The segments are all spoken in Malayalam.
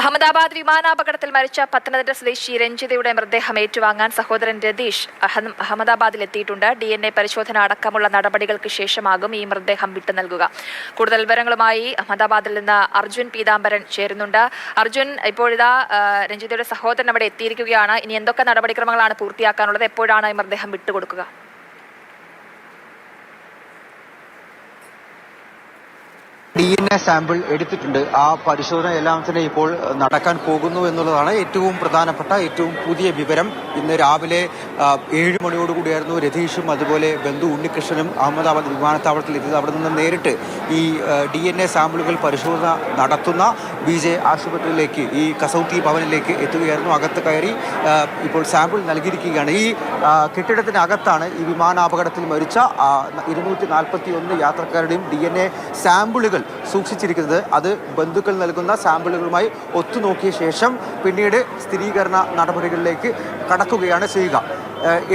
അഹമ്മദാബാദ് വിമാനാപകടത്തിൽ മരിച്ച പത്തനംതിട്ട സ്വദേശി രഞ്ജിതയുടെ മൃതദേഹം ഏറ്റുവാങ്ങാൻ സഹോദരൻ രതീഷ് അഹമ്മദാബാദിൽ എത്തിയിട്ടുണ്ട്. DNA പരിശോധന അടക്കമുള്ള നടപടികൾക്ക് ശേഷമാകും ഈ മൃതദേഹം വിട്ടു നൽകുക. കൂടുതൽ വിവരങ്ങളുമായി അഹമ്മദാബാദിൽ നിന്ന് അർജുൻ പീതാംബരൻ ചേരുന്നുണ്ട്. അർജുൻ, ഇപ്പോഴിതാ രഞ്ജിതയുടെ സഹോദരൻ അവിടെ എത്തിയിരിക്കുകയാണ്. ഇനി എന്തൊക്കെ നടപടിക്രമങ്ങളാണ് പൂർത്തിയാക്കാനുള്ളത്? എപ്പോഴാണ് ഈ മൃതദേഹം വിട്ടുകൊടുക്കുക? DNA സാമ്പിൾ എടുത്തിട്ടുണ്ട്. ആ പരിശോധന എല്ലാം തന്നെ ഇപ്പോൾ നടക്കാൻ പോകുന്നു എന്നുള്ളതാണ് ഏറ്റവും പ്രധാനപ്പെട്ട ഏറ്റവും പുതിയ വിവരം. ഇന്ന് രാവിലെ 7 മണിയോടുകൂടിയായിരുന്നു രതീഷും അതുപോലെ ബന്ധു ഉണ്ണികൃഷ്ണനും അഹമ്മദാബാദ് വിമാനത്താവളത്തിൽ എത്തിയത്. അവിടെ നിന്ന് നേരിട്ട് ഈ DNA സാമ്പിളുകൾ പരിശോധന നടത്തുന്ന BJ ആശുപത്രിയിലേക്ക്, ഈ കസൗത്തി ഭവനിലേക്ക് എത്തുകയായിരുന്നു. അകത്ത് കയറി ഇപ്പോൾ സാമ്പിൾ നൽകിയിരിക്കുകയാണ്. ഈ കെട്ടിടത്തിനകത്താണ് ഈ വിമാനാപകടത്തിൽ മരിച്ച 241 യാത്രക്കാരുടെയും DNA സാമ്പിളുകൾ സൂക്ഷിച്ചിരിക്കുന്നത്. അത് ബന്ധുക്കൾ നൽകുന്ന സാമ്പിളുകളുമായി ഒത്തുനോക്കിയ ശേഷം പിന്നീട് സ്ഥിരീകരണ നടപടികളിലേക്ക് കടക്കുകയാണ് ചെയ്യുക.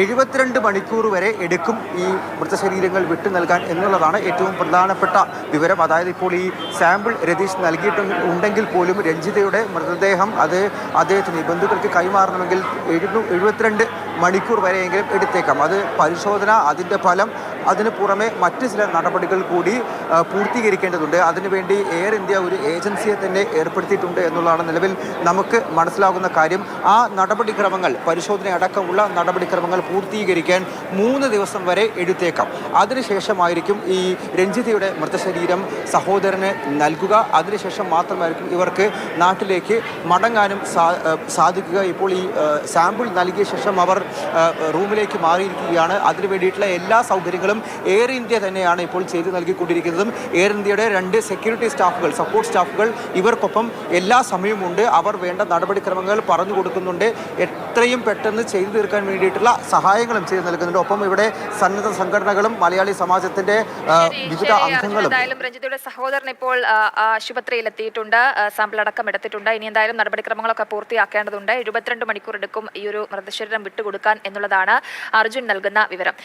72 മണിക്കൂർ വരെ എടുക്കും ഈ മൃതശരീരങ്ങൾ വിട്ടു നൽകാൻ എന്നുള്ളതാണ് ഏറ്റവും പ്രധാനപ്പെട്ട വിവരം. അതായത് ഇപ്പോൾ ഈ സാമ്പിൾ രതീഷ് നൽകിയിട്ടുണ്ടെങ്കിൽ പോലും രഞ്ജിതയുടെ മൃതദേഹം അത് അദ്ദേഹത്തിന് ബന്ധുക്കൾക്ക് കൈമാറണമെങ്കിൽ 72 മണിക്കൂർ വരെയെങ്കിലും എടുത്തേക്കാം. അത് പരിശോധന, അതിൻ്റെ ഫലം, അതിന് പുറമെ മറ്റ് ചില നടപടികൾ കൂടി പൂർത്തീകരിക്കേണ്ടതുണ്ട്. അതിനുവേണ്ടി എയർ ഇന്ത്യ ഒരു ഏജൻസിയെ തന്നെ ഏർപ്പെടുത്തിയിട്ടുണ്ട് എന്നുള്ളതാണ് നിലവിൽ നമുക്ക് മനസ്സിലാകുന്ന കാര്യം. ആ നടപടിക്രമങ്ങൾ, പരിശോധന അടക്കമുള്ള നടപടിക്രമങ്ങൾ പൂർത്തീകരിക്കാൻ 3 ദിവസം വരെ എടുത്തേക്കാം. അതിനുശേഷമായിരിക്കും ഈ രഞ്ജിതയുടെ മൃതശരീരം സഹോദരന് നൽകുക. അതിനുശേഷം മാത്രമായിരിക്കും ഇവർക്ക് നാട്ടിലേക്ക് മടങ്ങാനും സാധിക്കുക. ഇപ്പോൾ ഈ സാമ്പിൾ നൽകിയ ശേഷം അവർ റൂമിലേക്ക് മാറിയിരിക്കുകയാണ്. അതിനു വേണ്ടിയിട്ടുള്ള എല്ലാ സൗകര്യങ്ങളും എയർ ഇന്ത്യ തന്നെയാണ് ഇപ്പോൾ ചെയ്തു നൽകിക്കൊണ്ടിരിക്കുന്നതും. എയർ ഇന്ത്യയുടെ 2 സെക്യൂരിറ്റി സ്റ്റാഫുകൾ, സപ്പോർട്ട് സ്റ്റാഫുകൾ ഇവർക്കൊപ്പം എല്ലാ സമയവുമുണ്ട്. അവർ വേണ്ട നടപടിക്രമങ്ങൾ പറഞ്ഞു കൊടുക്കുന്നുണ്ട്. എത്രയും പെട്ടെന്ന് ചെയ്തു തീർക്കാൻ വേണ്ടിയിട്ടുള്ള സഹായങ്ങളും ചെയ്തു നൽകുന്നുണ്ട്. ഒപ്പം ഇവിടെ സന്നദ്ധ സംഘടനകളും മലയാളി സമാജത്തിന്റെ വിവിധ അംഗങ്ങളും. എന്തായാലും രഞ്ജിതയുടെ സഹോദരൻ ഇപ്പോൾ ആശുപത്രിയിൽ എത്തിയിട്ടുണ്ട്. സാമ്പിൾ അടക്കം എടുത്തിട്ടുണ്ട്. ഇനി എന്തായാലും നടപടിക്രമങ്ങളൊക്കെ പൂർത്തിയാക്കേണ്ടതുണ്ട്. 72 മണിക്കൂർ എടുക്കും ഈ ഒരു മൃതശരീരം വിട്ടുകൊടുക്കാൻ എന്നുള്ളതാണ് അർജുൻ നൽകുന്ന വിവരം.